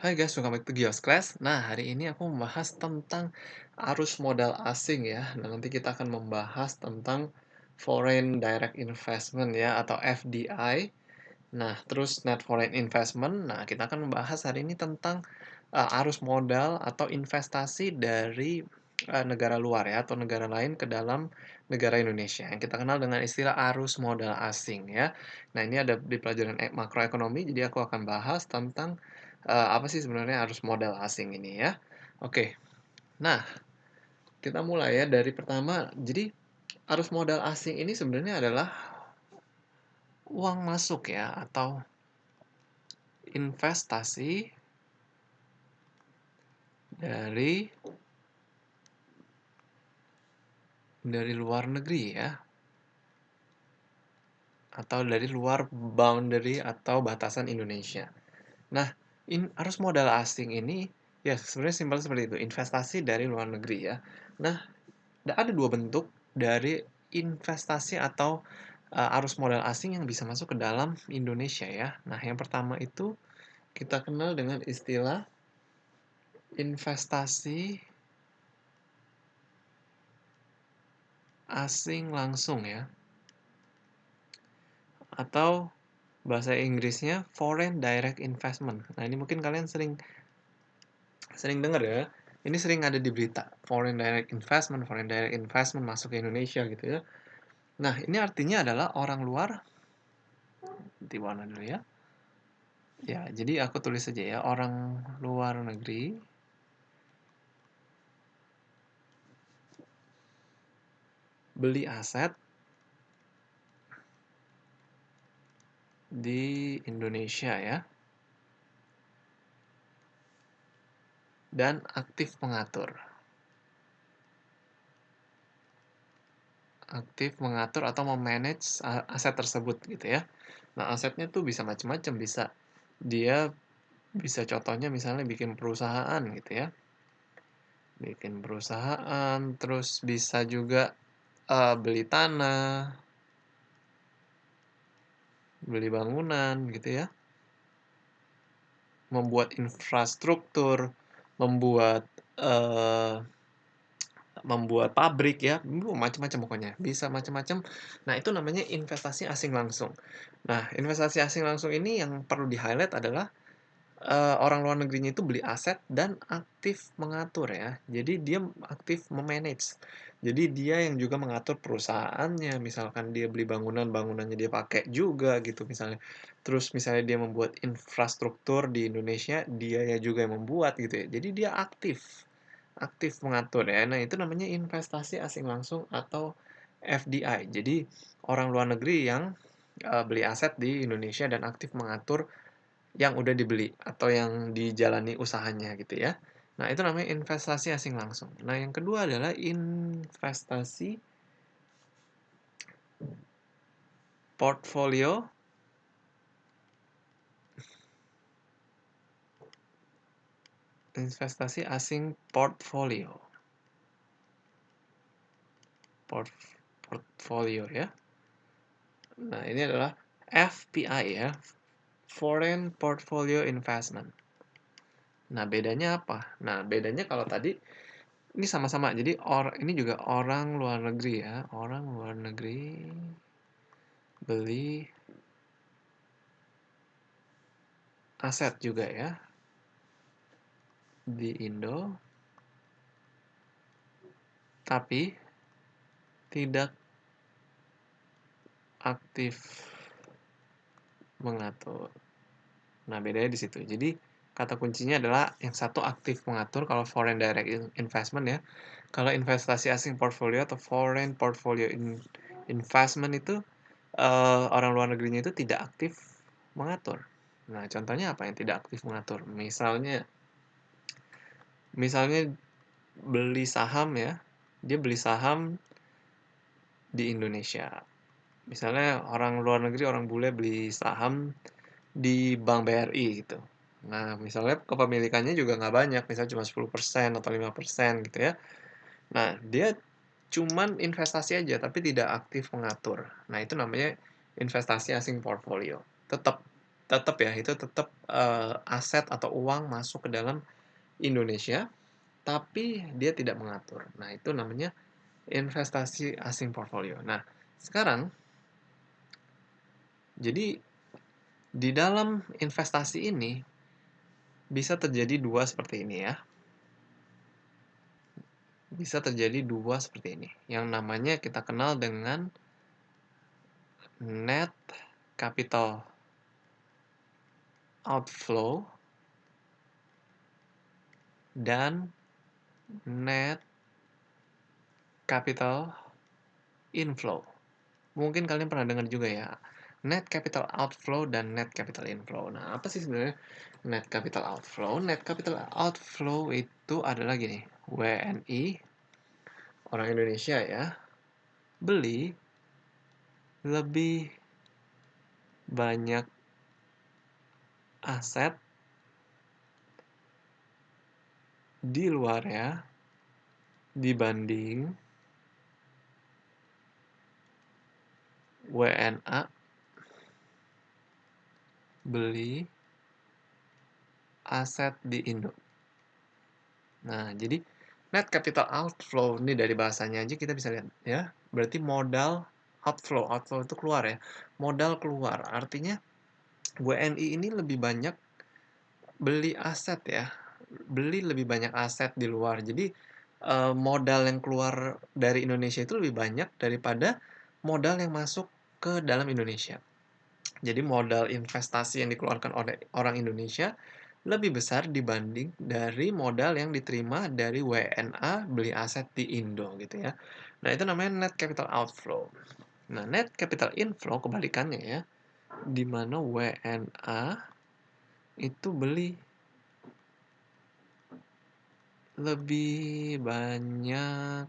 Hai guys, welcome back to Gios Class. Nah, hari ini aku membahas tentang arus modal asing ya. Nah, nanti kita akan membahas tentang Foreign Direct Investment ya, atau FDI. Nah, terus Net Foreign Investment. Nah, kita akan membahas hari ini tentang arus modal atau investasi dari negara luar ya, atau negara lain ke dalam negara Indonesia. Yang kita kenal dengan istilah arus modal asing ya. Nah, ini ada di pelajaran makroekonomi, jadi aku akan bahas tentang apa sih sebenarnya arus modal asing ini ya. Oke, nah kita mulai ya dari pertama. Jadi arus modal asing ini sebenarnya adalah uang masuk ya, atau investasi dari luar negeri ya, atau dari luar boundary atau batasan Indonesia. Nah, arus modal asing ini ya sebenarnya simpel seperti itu, investasi dari luar negeri ya. Nah, ada dua bentuk dari investasi atau arus modal asing yang bisa masuk ke dalam Indonesia ya. Nah, yang pertama itu kita kenal dengan istilah investasi asing langsung ya, atau bahasa Inggrisnya Foreign Direct Investment. Nah, ini mungkin kalian sering sering dengar ya. Ini sering ada di berita, Foreign Direct Investment masuk ke Indonesia gitu ya. Nah, ini artinya adalah orang luar, di mana dulu ya? Ya, jadi aku tulis saja ya, orang luar negeri beli aset di Indonesia ya, dan aktif mengatur. Aktif mengatur atau memanage aset tersebut gitu ya. Nah, asetnya tuh bisa macam-macam, dia bisa contohnya misalnya bikin perusahaan gitu ya. Bikin perusahaan, terus bisa juga beli tanah, beli bangunan gitu ya. Membuat infrastruktur, membuat eh, membuat pabrik ya, macam-macam pokoknya, bisa macam-macam. Nah, itu namanya investasi asing langsung. Nah, investasi asing langsung ini yang perlu di-highlight adalah orang luar negerinya itu beli aset dan aktif mengatur ya. Jadi dia aktif me-manage. Jadi dia yang juga mengatur perusahaannya, misalkan dia beli bangunan, bangunannya dia pakai juga gitu misalnya. Terus misalnya dia membuat infrastruktur di Indonesia, dia ya juga yang membuat gitu ya. Jadi dia aktif, aktif mengatur ya. Nah, itu namanya investasi asing langsung atau FDI. Jadi orang luar negeri yang beli aset di Indonesia dan aktif mengatur yang udah dibeli atau yang dijalani usahanya gitu ya. Nah, itu namanya investasi asing langsung. Nah, yang kedua adalah investasi portfolio investasi asing portfolio. Portfolio ya. Nah, ini adalah FPI ya, Foreign Portfolio Investment. Nah, bedanya apa? Nah, bedanya kalau tadi ini sama-sama. Jadi ini juga orang luar negeri ya, orang luar negeri beli aset juga ya di Indo, tapi tidak aktif mengatur. Nah, bedanya di situ. Jadi, kata kuncinya adalah yang satu aktif mengatur kalau foreign direct investment ya. Kalau investasi asing portfolio atau foreign portfolio investment itu orang luar negerinya itu tidak aktif mengatur. Nah, contohnya apa yang tidak aktif mengatur? Misalnya beli saham ya. Dia beli saham di Indonesia. Misalnya orang luar negeri, orang bule beli saham di Bank BRI gitu. Nah, misalnya kepemilikannya juga nggak banyak, misalnya cuma 10% atau 5% gitu ya. Nah, dia cuman investasi aja, tapi tidak aktif mengatur. Nah, itu namanya investasi asing portfolio. Tetap tetap ya, itu tetap, aset atau uang masuk ke dalam Indonesia, tapi dia tidak mengatur. Nah, itu namanya investasi asing portfolio. Nah, sekarang jadi di dalam investasi ini bisa terjadi dua seperti ini ya. Bisa terjadi dua seperti ini. Yang namanya kita kenal dengan net capital outflow dan net capital inflow. Mungkin kalian pernah dengar juga ya, net capital outflow dan net capital inflow. Nah, apa sih sebenarnya net capital outflow? Net capital outflow itu adalah gini, WNI, orang Indonesia ya, beli lebih banyak aset di luar ya dibanding WNA beli aset di Indo. Nah, jadi net capital outflow ini dari bahasanya aja kita bisa lihat ya. Berarti modal outflow, outflow itu keluar ya. Modal keluar, artinya WNI ini lebih banyak beli aset ya. Beli lebih banyak aset di luar. Jadi modal yang keluar dari Indonesia itu lebih banyak daripada modal yang masuk ke dalam Indonesia. Jadi modal investasi yang dikeluarkan oleh orang Indonesia lebih besar dibanding dari modal yang diterima dari WNA beli aset di Indo gitu ya. Nah, itu namanya net capital outflow. Nah, net capital inflow kebalikannya ya, di mana WNA itu beli lebih banyak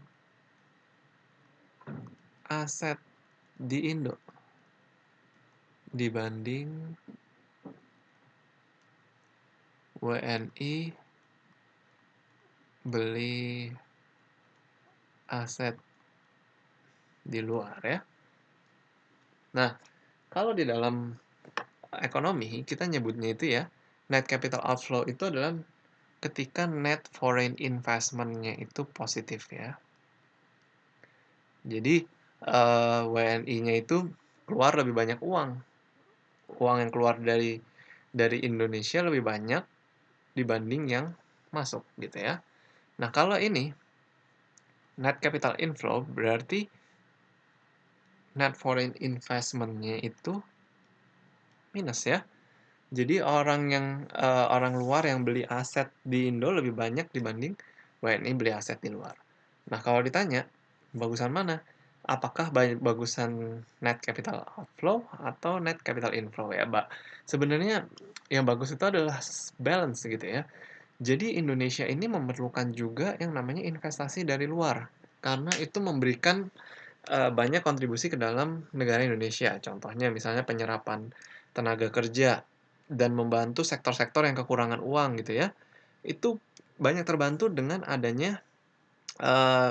aset di Indo dibanding WNI beli aset di luar ya. Nah, kalau di dalam ekonomi kita nyebutnya itu ya, net capital outflow itu adalah ketika net foreign investment-nya itu positif ya. Jadi WNI-nya itu keluar lebih banyak uang. Uang yang keluar dari Indonesia lebih banyak dibanding yang masuk gitu ya. Nah, kalau ini net capital inflow berarti net foreign investment-nya itu minus ya. Jadi orang luar yang beli aset di Indo lebih banyak dibanding WNI beli aset di luar. Nah, kalau ditanya, bagusan mana? Apakah bagusan net capital outflow atau net capital inflow ya, Mbak? Sebenarnya yang bagus itu adalah balance gitu ya. Jadi Indonesia ini memerlukan juga yang namanya investasi dari luar, karena itu memberikan banyak kontribusi ke dalam negara Indonesia. Contohnya misalnya penyerapan tenaga kerja dan membantu sektor-sektor yang kekurangan uang gitu ya. Itu banyak terbantu dengan adanya eee,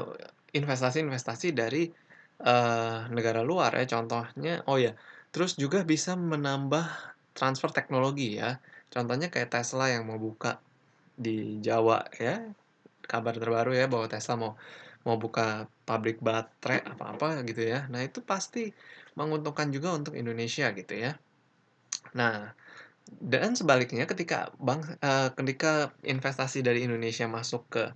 investasi-investasi dari negara luar ya. Contohnya oh ya, terus juga bisa menambah transfer teknologi ya. Contohnya kayak Tesla yang mau buka di Jawa ya, kabar terbaru ya bahwa Tesla mau mau buka pabrik baterai apa-apa gitu ya. Nah, itu pasti menguntungkan juga untuk Indonesia gitu ya. Nah, dan sebaliknya ketika investasi dari Indonesia masuk ke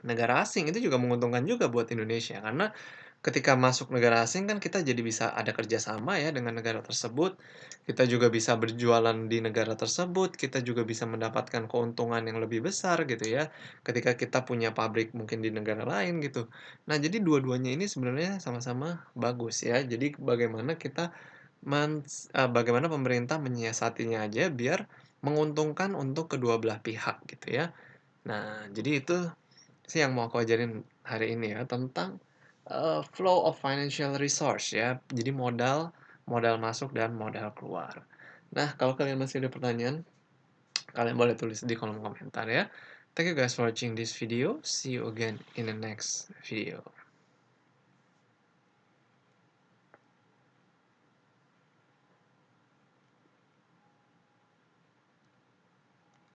negara asing itu juga menguntungkan juga buat Indonesia karena ketika masuk negara asing kan kita jadi bisa ada kerjasama ya dengan negara tersebut, kita juga bisa berjualan di negara tersebut, kita juga bisa mendapatkan keuntungan yang lebih besar gitu ya, ketika kita punya pabrik mungkin di negara lain gitu. Nah, jadi dua-duanya ini sebenarnya sama-sama bagus ya. Jadi bagaimana pemerintah menyiasatinya aja biar menguntungkan untuk kedua belah pihak gitu ya. Nah, jadi itu sih yang mau aku ajarin hari ini ya, tentang, flow of financial resource ya. Jadi modal modal masuk dan modal keluar. Nah, kalau kalian masih ada pertanyaan, kalian boleh tulis di kolom komentar ya. Thank you guys for watching this video. See you again in the next video.